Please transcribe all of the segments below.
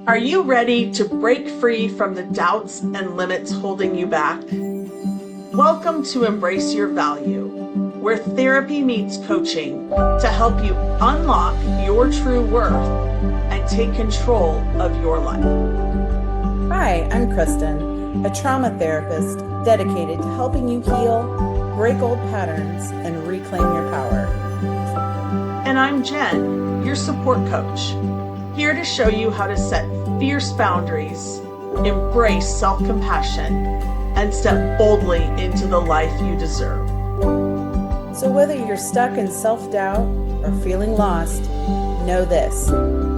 Are you ready to break free from the doubts and limits holding you back? Welcome to Embrace Your Value, where therapy meets coaching to help you unlock your true worth and take control of your life. Hi, I'm Kristen, a trauma therapist dedicated to helping you heal, break old patterns, and reclaim your power. And I'm Jen, your support coach, here to show you how to set fierce boundaries, embrace self-compassion, and step boldly into the life you deserve. So whether you're stuck in self-doubt or feeling lost, know this: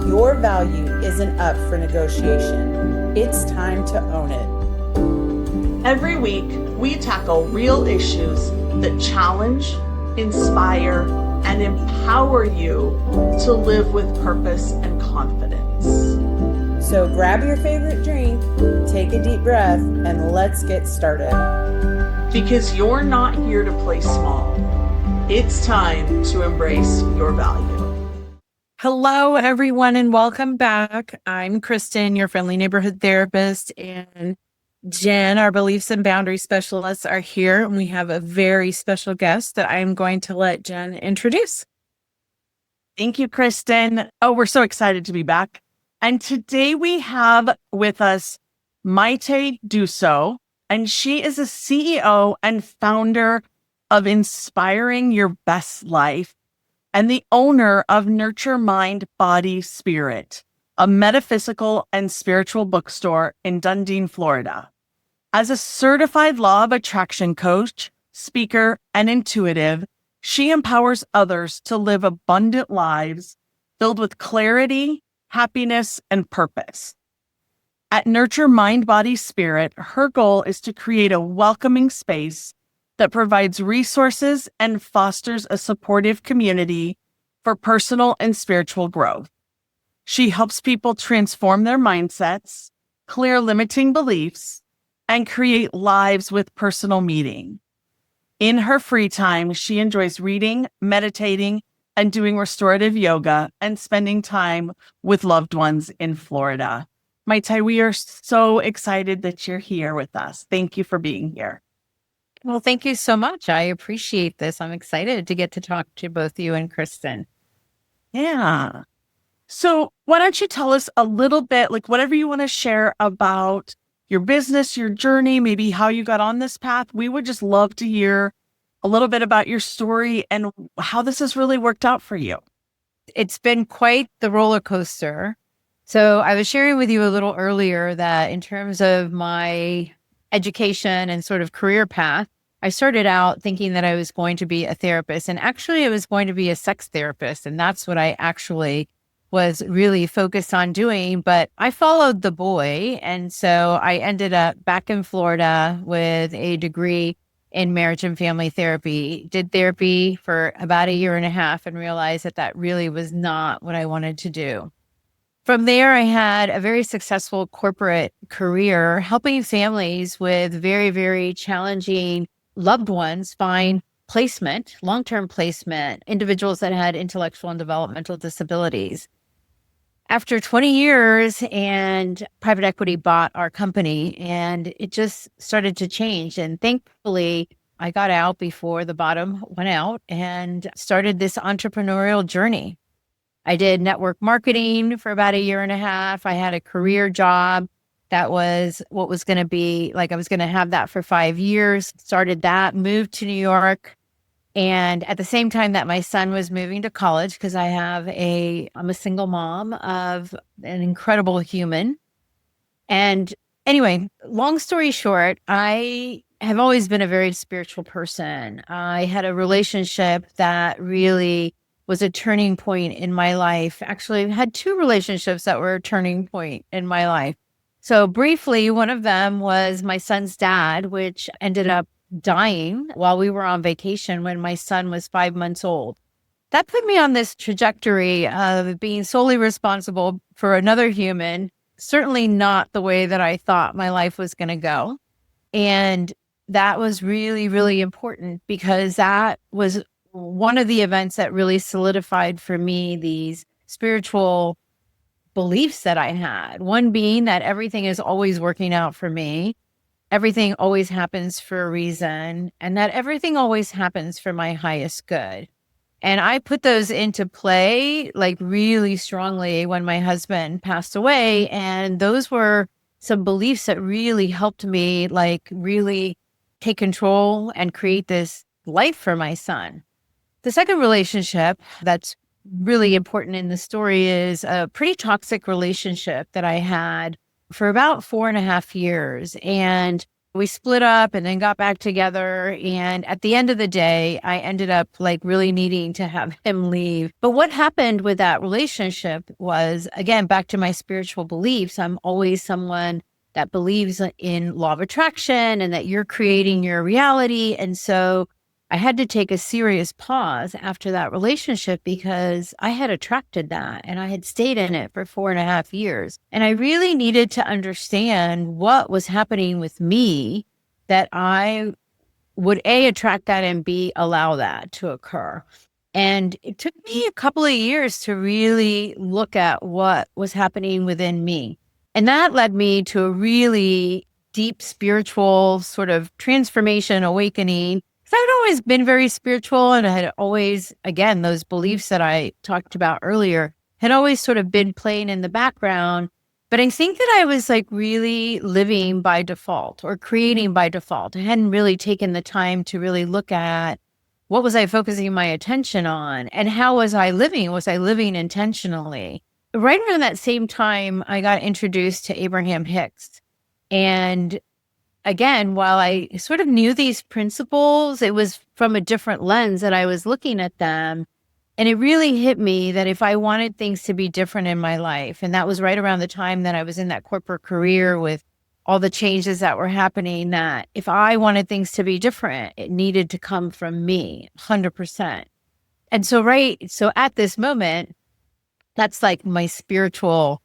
your value isn't up for negotiation. It's time to own it. Every week, we tackle real issues that challenge, inspire, and empower you to live with purpose and confidence. So grab your favorite drink, take a deep breath, and let's get started. Because you're not here to play small. It's time to embrace your value. Hello, everyone, and welcome back. I'm Kristen, your friendly neighborhood therapist, and Jen, our beliefs and boundary specialists, are here, and we have a very special guest that I am going to let Jen introduce. Thank you, Kristen. Oh, we're so excited to be back. And today we have with us Maytte Dusseau, and she is a CEO and founder of Inspiring Your Best Life and the owner of Nurture Mind, Body, Spirit, a metaphysical and spiritual bookstore in Dunedin, Florida. As a certified law of attraction coach, speaker, and intuitive, she empowers others to live abundant lives filled with clarity, happiness, and purpose. At Nurture Mind, Body, Spirit, her goal is to create a welcoming space that provides resources and fosters a supportive community for personal and spiritual growth. She helps people transform their mindsets, clear limiting beliefs, and create lives with personal meaning. In her free time, she enjoys reading, meditating, and doing restorative yoga and spending time with loved ones in Florida. Maytte, we are so excited that you're here with us. Thank you for being here. Well, thank you so much. I appreciate this. I'm excited to get to talk to both you and Kristen. Yeah. So why don't you tell us a little bit, like whatever you want to share about your business, your journey, maybe how you got on this path. We would just love to hear a little bit about your story and how this has really worked out for you. It's been quite the roller coaster. So I was sharing with you a little earlier that in terms of my education and sort of career path, I started out thinking that I was going to be a therapist, and actually I was going to be a sex therapist. And that's what I actually was really focused on doing, but I followed the boy. And so I ended up back in Florida with a degree in marriage and family therapy, did therapy for about a year and a half and realized that that really was not what I wanted to do. From there, I had a very successful corporate career helping families with very, very challenging loved ones find placement, long-term placement, individuals that had intellectual and developmental disabilities. After 20 years, and private equity bought our company, and it just started to change. And thankfully, I got out before the bottom went out and started this entrepreneurial journey. I did network marketing for about a year and a half. I had a career job that was what was going to be like, I was going to have that for 5 years, started that, moved to New York. And at the same time that my son was moving to college, because I'm a single mom of an incredible human. And anyway, long story short, I have always been a very spiritual person. I had a relationship that really was a turning point in my life. Actually, I had two relationships that were a turning point in my life. So briefly, one of them was my son's dad, which ended up dying while we were on vacation when my son was 5 months old. That put me on this trajectory of being solely responsible for another human, certainly not the way that I thought my life was going to go. And that was really, really important because that was one of the events that really solidified for me these spiritual beliefs that I had. One being that everything is always working out for me. Everything always happens for a reason, and that everything always happens for my highest good. And I put those into play like really strongly when my husband passed away. And those were some beliefs that really helped me like really take control and create this life for my son. The second relationship that's really important in the story is a pretty toxic relationship that I had for about 4.5 years. And we split up and then got back together. And at the end of the day, I ended up like really needing to have him leave. But what happened with that relationship was, again, back to my spiritual beliefs. I'm always someone that believes in law of attraction and that you're creating your reality. And so I had to take a serious pause after that relationship because I had attracted that and I had stayed in it for 4.5 years. And I really needed to understand what was happening with me that I would A, attract that, and B, allow that to occur. And it took me a couple of years to really look at what was happening within me. And that led me to a really deep spiritual sort of transformation, awakening. Because I'd always been very spiritual and I had always, again, those beliefs that I talked about earlier had always sort of been playing in the background. But I think that I was like really living by default or creating by default. I hadn't really taken the time to really look at what was I focusing my attention on and how was I living? Was I living intentionally? Right around that same time, I got introduced to Abraham Hicks. And again, while I sort of knew these principles, it was from a different lens that I was looking at them. And it really hit me that if I wanted things to be different in my life, and that was right around the time that I was in that corporate career with all the changes that were happening, that if I wanted things to be different, it needed to come from me 100%. And so at this moment, that's like my spiritual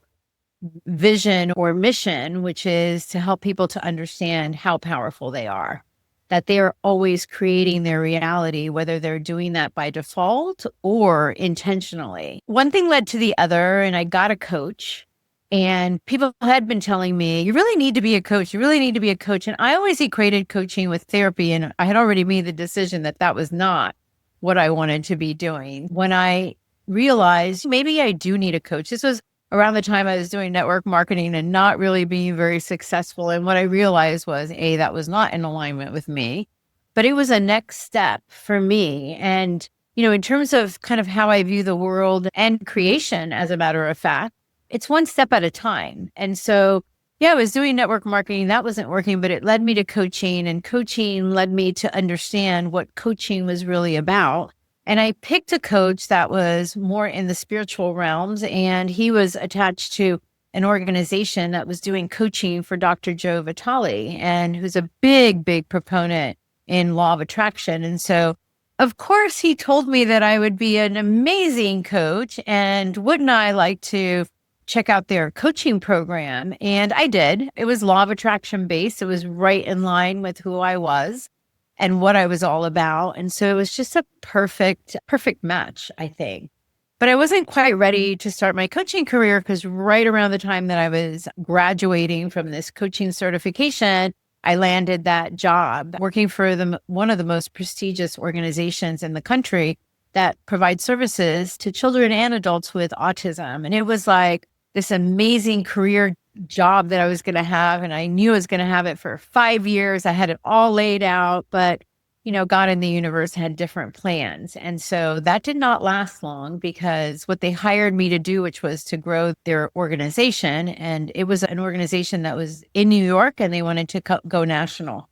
vision or mission, which is to help people to understand how powerful they are, that they are always creating their reality, whether they're doing that by default or intentionally. One thing led to the other, and I got a coach. And people had been telling me, you really need to be a coach. You really need to be a coach. And I always equated coaching with therapy. And I had already made the decision that that was not what I wanted to be doing. When I realized maybe I do need a coach, this was around the time I was doing network marketing and not really being very successful. And what I realized was, A, that was not in alignment with me, but it was a next step for me. And, you know, in terms of kind of how I view the world and creation, as a matter of fact, it's one step at a time. And so, yeah, I was doing network marketing. That wasn't working, but it led me to coaching, and coaching led me to understand what coaching was really about. And I picked a coach that was more in the spiritual realms, and he was attached to an organization that was doing coaching for Dr. Joe Vitale, and who's a big, big proponent in law of attraction. And so, of course, he told me that I would be an amazing coach, and wouldn't I like to check out their coaching program? And I did. It was law of attraction based. It was right in line with who I was and what I was all about. And so it was just a perfect match, I think. But I wasn't quite ready to start my coaching career because right around the time that I was graduating from this coaching certification, I landed that job working for one of the most prestigious organizations in the country that provides services to children and adults with autism. And it was like this amazing career job that I was going to have. And I knew I was going to have it for 5 years. I had it all laid out, but, you know, God and the universe had different plans. And so that did not last long because what they hired me to do, which was to grow their organization. And it was an organization that was in New York and they wanted to go national,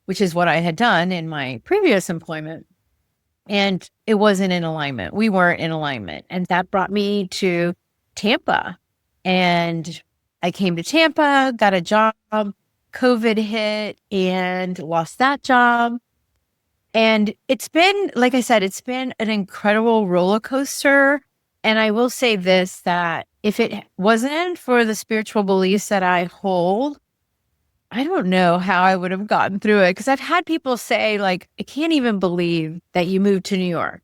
which is what I had done in my previous employment. And it wasn't in alignment. We weren't in alignment. And that brought me to Tampa. And I came to Tampa, got a job, COVID hit, and lost that job. And it's been, like I said, it's been an incredible roller coaster. And I will say this, that if it wasn't for the spiritual beliefs that I hold, I don't know how I would have gotten through it. Because I've had people say, like, I can't even believe that you moved to New York.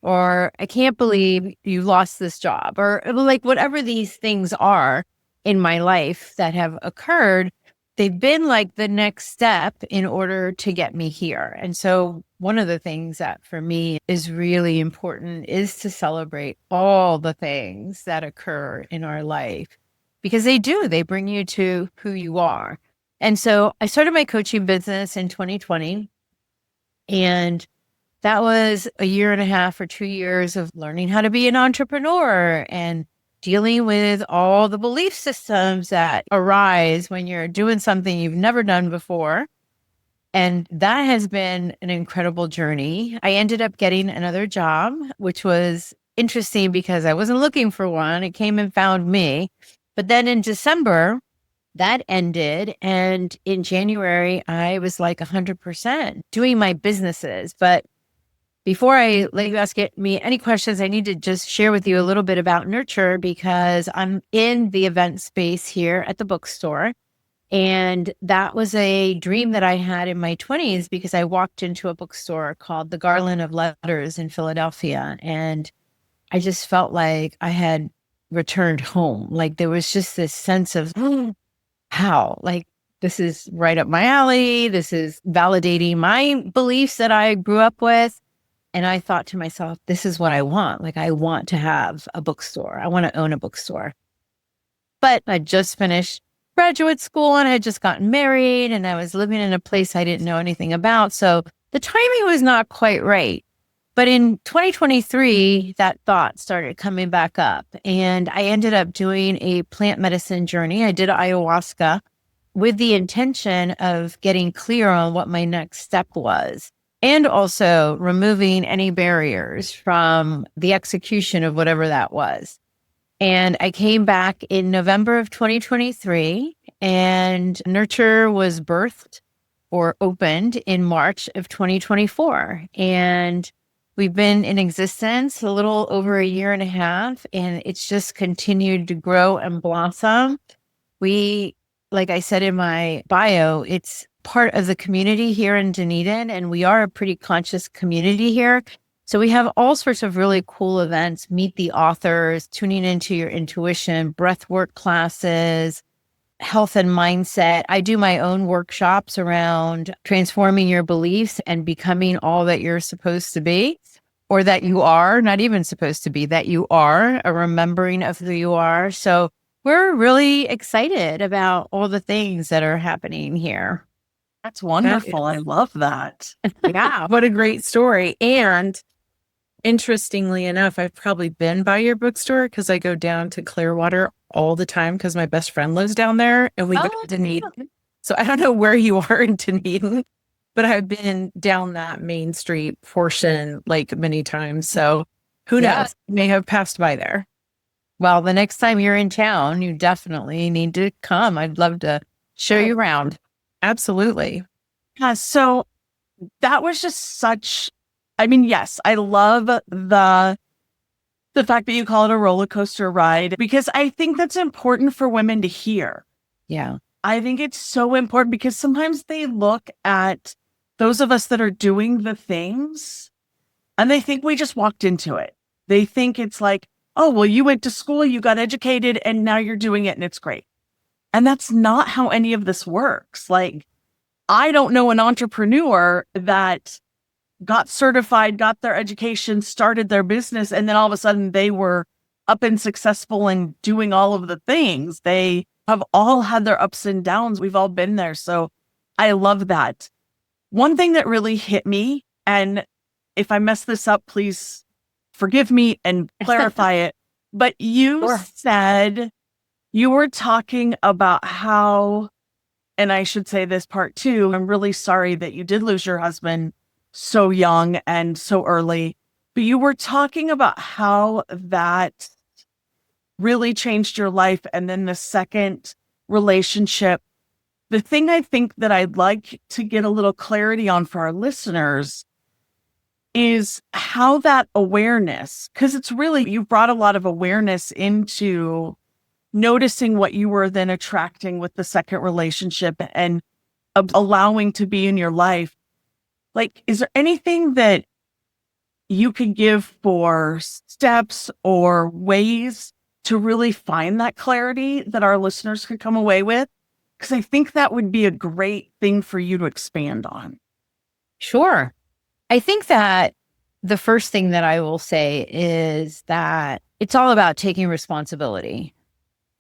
or I can't believe you lost this job, or like whatever these things are in my life that have occurred, they've been like the next step in order to get me here. And so one of the things that for me is really important is to celebrate all the things that occur in our life, because they bring you to who you are. And so I started my coaching business in 2020, and that was a year and a half or 2 years of learning how to be an entrepreneur and dealing with all the belief systems that arise when you're doing something you've never done before. And that has been an incredible journey. I ended up getting another job, which was interesting because I wasn't looking for one. It came and found me. But then in December, that ended. And in January, I was like 100% doing my businesses. But before I let you ask me any questions, I need to just share with you a little bit about Nurture, because I'm in the event space here at the bookstore. And that was a dream that I had in my 20s, because I walked into a bookstore called the Garland of Letters in Philadelphia. And I just felt like I had returned home. Like there was just this sense of, how? Like, this is right up my alley. This is validating my beliefs that I grew up with. And I thought to myself, this is what I want. Like, I want to have a bookstore. I want to own a bookstore. But I just finished graduate school and I had just gotten married, and I was living in a place I didn't know anything about. So the timing was not quite right. But in 2023, that thought started coming back up, and I ended up doing a plant medicine journey. I did ayahuasca with the intention of getting clear on what my next step was, and also removing any barriers from the execution of whatever that was. And I came back in November of 2023, and Nurture was birthed or opened in March of 2024. And we've been in existence a little over a year and a half, and it's just continued to grow and blossom. We, like I said in my bio, it's part of the community here in Dunedin, and we are a pretty conscious community here. So we have all sorts of really cool events, meet the authors, tuning into your intuition, breathwork classes, health and mindset. I do my own workshops around transforming your beliefs and becoming all that you're supposed to be, or that you are, not even supposed to be, that you are, a remembering of who you are. So we're really excited about all the things that are happening here. That's wonderful. I love that. Yeah, what a great story. And interestingly enough, I've probably been by your bookstore because I go down to Clearwater all the time because my best friend lives down there, and we go to Dunedin. So I don't know where you are in Dunedin, but I've been down that Main Street portion like many times. So who knows? May have passed by there. Well, the next time you're in town, you definitely need to come. I'd love to show you around. Absolutely. Yeah, so that was just such, I mean, yes, I love the fact that you call it a roller coaster ride, because I think that's important for women to hear. Yeah. I think it's so important because sometimes they look at those of us that are doing the things and they think we just walked into it. They think it's like, oh, well, you went to school, you got educated, and now you're doing it and it's great. And that's not how any of this works. Like, I don't know an entrepreneur that got certified, got their education, started their business, and then all of a sudden they were up and successful and doing all of the things. They have all had their ups and downs. We've all been there. So I love that. One thing that really hit me, and if I mess this up, please forgive me and clarify it, but you said you were talking about how, and I should say this part too, I'm really sorry that you did lose your husband so young and so early, but you were talking about how that really changed your life. And then the second relationship, the thing I think that I'd like to get a little clarity on for our listeners is how that awareness, because it's really, you brought a lot of awareness into noticing what you were then attracting with the second relationship and allowing to be in your life. Like, is there anything that you could give for steps or ways to really find that clarity that our listeners could come away with? Because I think that would be a great thing for you to expand on. Sure. I think that the first thing that I will say is that it's all about taking responsibility.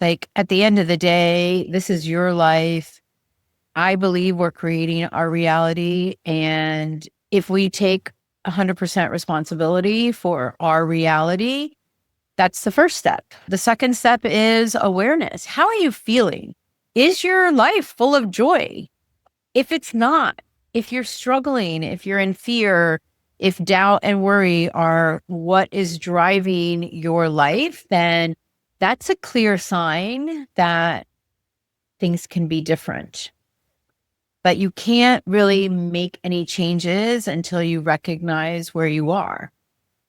Like at the end of the day, this is your life. I believe we're creating our reality. And if we take 100% responsibility for our reality, that's the first step. The second step is awareness. How are you feeling? Is your life full of joy? If it's not, if you're struggling, if you're in fear, if doubt and worry are what is driving your life, then that's a clear sign that things can be different. But you can't really make any changes until you recognize where you are.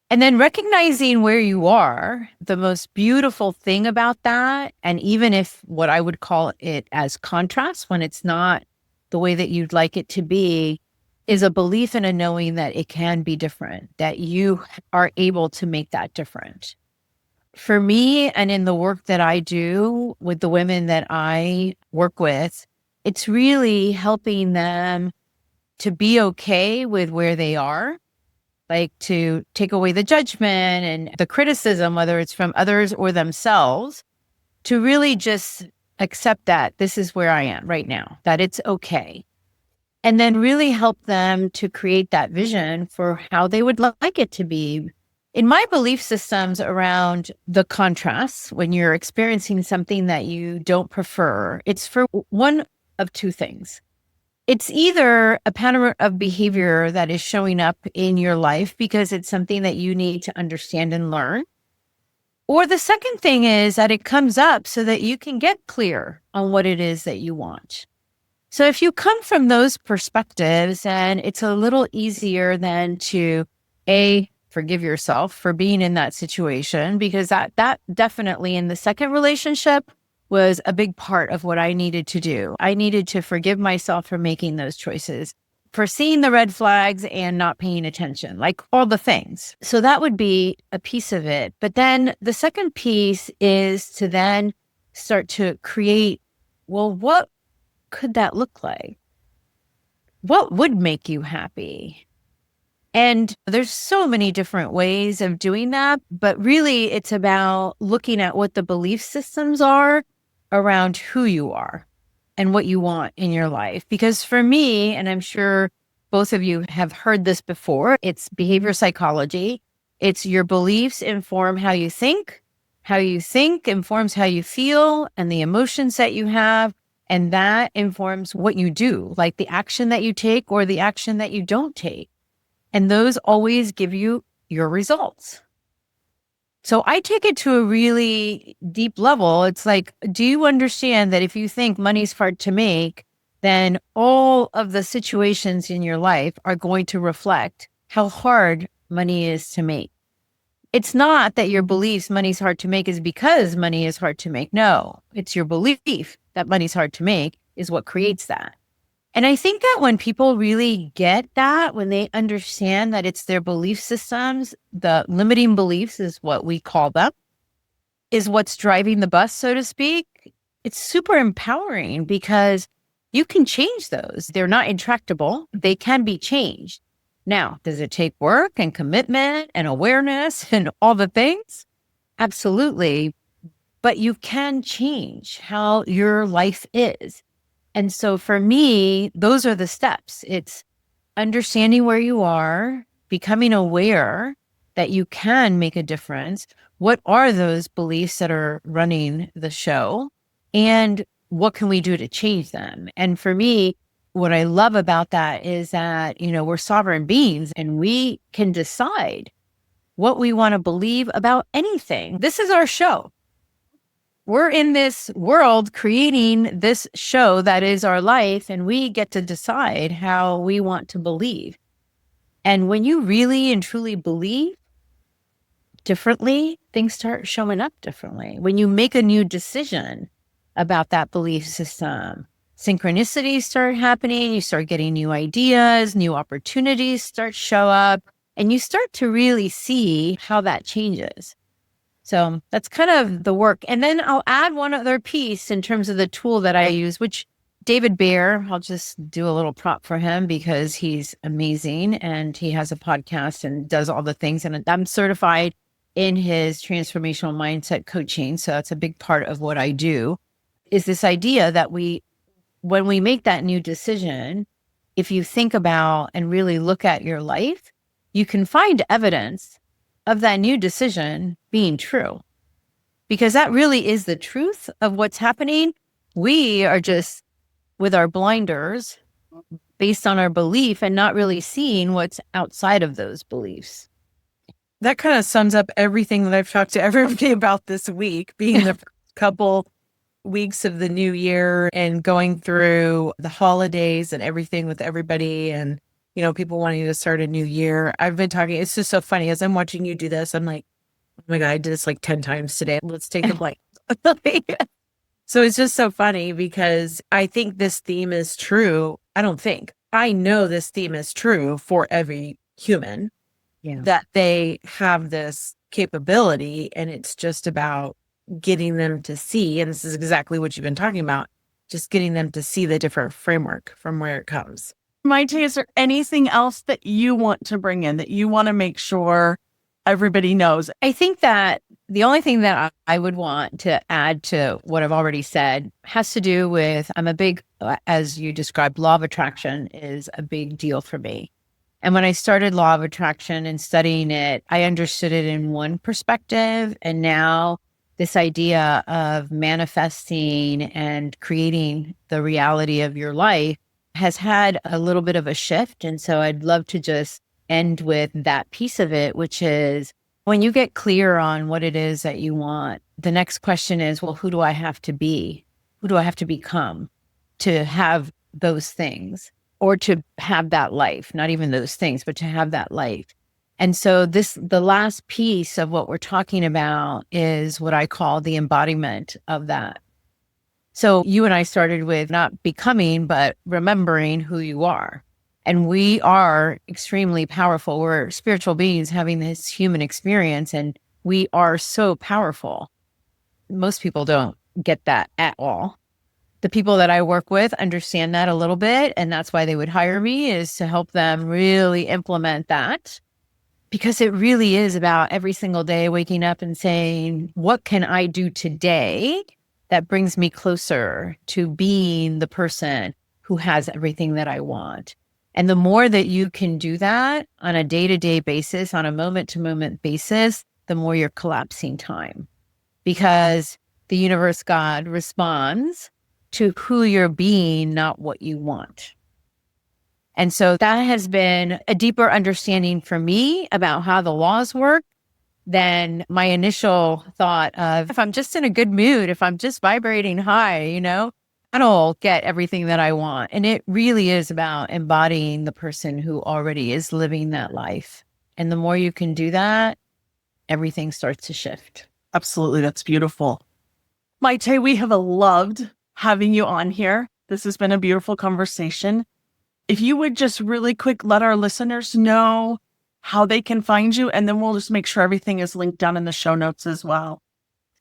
And then recognizing where you are, the most beautiful thing about that, and even if what I would call it as contrast, when it's not the way that you'd like it to be, is a belief and a knowing that it can be different, that you are able to make that different. For me, and in the work that I do with the women that I work with, it's really helping them to be okay with where they are, like to take away the judgment and the criticism, whether it's from others or themselves, to really just accept that this is where I am right now, that it's okay. And then really help them to create that vision for how they would like it to be. In my belief systems around the contrasts, when you're experiencing something that you don't prefer, it's for one of two things. It's either a pattern of behavior that is showing up in your life because it's something that you need to understand and learn. Or the second thing is that it comes up so that you can get clear on what it is that you want. So if you come from those perspectives, then it's a little easier than to forgive yourself for being in that situation, because that definitely in the second relationship was a big part of what I needed to do. I needed to forgive myself for making those choices, for seeing the red flags and not paying attention, like all the things. So that would be a piece of it. But then the second piece is to then start to create, well, what could that look like? What would make you happy? And there's so many different ways of doing that, but really it's about looking at what the belief systems are around who you are and what you want in your life. Because for me, and I'm sure both of you have heard this before, it's behavior psychology. It's your beliefs inform how you think informs how you feel and the emotions that you have. And that informs what you do, like the action that you take or the action that you don't take. And those always give you your results. So I take it to a really deep level. It's like, do you understand that if you think money's hard to make, then all of the situations in your life are going to reflect how hard money is to make? It's not that your beliefs money's hard to make is because money is hard to make. No, it's your belief that money's hard to make is what creates that. And I think that when people really get that, when they understand that it's their belief systems, the limiting beliefs is what we call them, is what's driving the bus, so to speak, it's super empowering because you can change those. They're not intractable. They can be changed. Now, does it take work and commitment and awareness and all the things? Absolutely. But you can change how your life is. And so for me, those are the steps. It's understanding where you are, becoming aware that you can make a difference. What are those beliefs that are running the show? And what can we do to change them? And for me, what I love about that is that, we're sovereign beings and we can decide what we want to believe about anything. This is our show. We're in this world creating this show that is our life, and we get to decide how we want to believe. And when you really and truly believe differently, things start showing up differently. When you make a new decision about that belief system, synchronicities start happening, you start getting new ideas, new opportunities start to show up. And you start to really see how that changes. So that's kind of the work. And then I'll add one other piece in terms of the tool that I use, which David Bear, I'll just do a little prop for him because he's amazing and he has a podcast and does all the things. And I'm certified in his transformational mindset coaching. So that's a big part of what I do, is this idea that when we make that new decision, if you think about and really look at your life, you can find evidence of that new decision being true, because that really is the truth of what's happening. We are just with our blinders based on our belief and not really seeing what's outside of those beliefs. That kind of sums up everything that I've talked to everybody about this week, being the couple weeks of the new year and going through the holidays and everything with everybody, and people wanting to start a new year. I've been talking, it's just so funny as I'm watching you do this. I'm like, oh my God, I did this like 10 times today. Let's take the blame. So it's just so funny because I think this theme is true. I know this theme is true for every human, that they have this capability, and it's just about getting them to see. And this is exactly what you've been talking about, just getting them to see the different framework from where it comes. Maytte, is there anything else that you want to bring in that you want to make sure everybody knows? I think that the only thing that I would want to add to what I've already said has to do with, I'm a big, as you described, law of attraction is a big deal for me. And when I started law of attraction and studying it, I understood it in one perspective. And now this idea of manifesting and creating the reality of your life has had a little bit of a shift. And so I'd love to just end with that piece of it, which is when you get clear on what it is that you want, the next question is, well, who do I have to be? Who do I have to become to have those things, or to have that life? Not even those things, but to have that life. And so the last piece of what we're talking about is what I call the embodiment of that. So you and I started with not becoming, but remembering who you are. And we are extremely powerful. We're spiritual beings having this human experience, and we are so powerful. Most people don't get that at all. The people that I work with understand that a little bit, and that's why they would hire me, is to help them really implement that. Because it really is about every single day waking up and saying, what can I do today that brings me closer to being the person who has everything that I want? And the more that you can do that on a day-to-day basis, on a moment-to-moment basis, the more you're collapsing time. Because the universe, God, responds to who you're being, not what you want. And so that has been a deeper understanding for me about how the laws work than my initial thought of, if I'm just in a good mood, if I'm just vibrating high, I'll get everything that I want. And it really is about embodying the person who already is living that life. And the more you can do that, everything starts to shift. Absolutely. That's beautiful. Maytte, we have loved having you on here. This has been a beautiful conversation. If you would just really quick let our listeners know how they can find you, and then we'll just make sure everything is linked down in the show notes as well.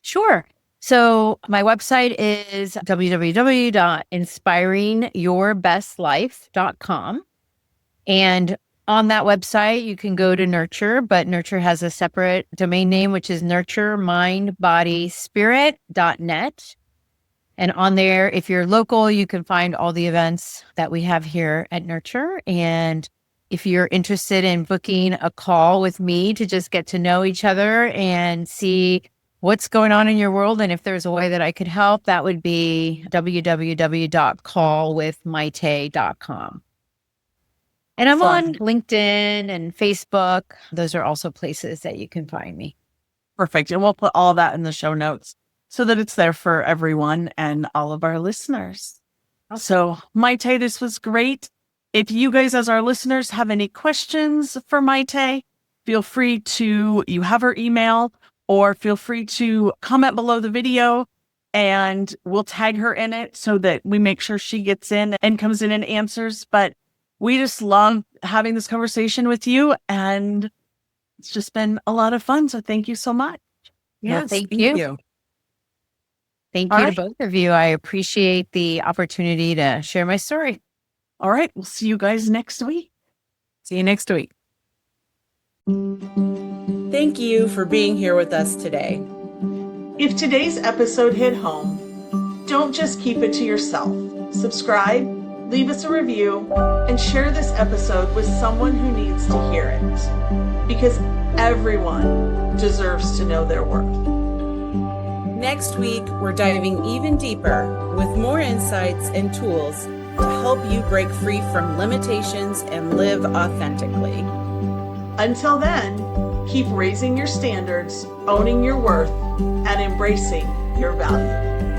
Sure. So my website is www.inspiringyourbestlife.com. And on that website, you can go to Nurture, but Nurture has a separate domain name, which is nurturemindbodyspirit.net. And on there, if you're local, you can find all the events that we have here at Nurture. And if you're interested in booking a call with me to just get to know each other and see what's going on in your world, and if there's a way that I could help, that would be www.callwithmaytte.com. And I'm on LinkedIn and Facebook. Those are also places that you can find me. Perfect. And we'll put all that in the show notes so that it's there for everyone and all of our listeners. Awesome. So Maytte, this was great. If you guys as our listeners have any questions for Maytte, feel free to, you have her email, or feel free to comment below the video and we'll tag her in it so that we make sure she gets in and comes in and answers. But we just love having this conversation with you, and it's just been a lot of fun. So thank you so much. Yes, thank you. Thank All you right. to both of you. I appreciate the opportunity to share my story. All right. We'll see you guys next week. See you next week. Thank you for being here with us today. If today's episode hit home, don't just keep it to yourself. Subscribe, leave us a review, and share this episode with someone who needs to hear it. Because everyone deserves to know their worth. Next week, we're diving even deeper with more insights and tools to help you break free from limitations and live authentically. Until then, keep raising your standards, owning your worth, and embracing your value.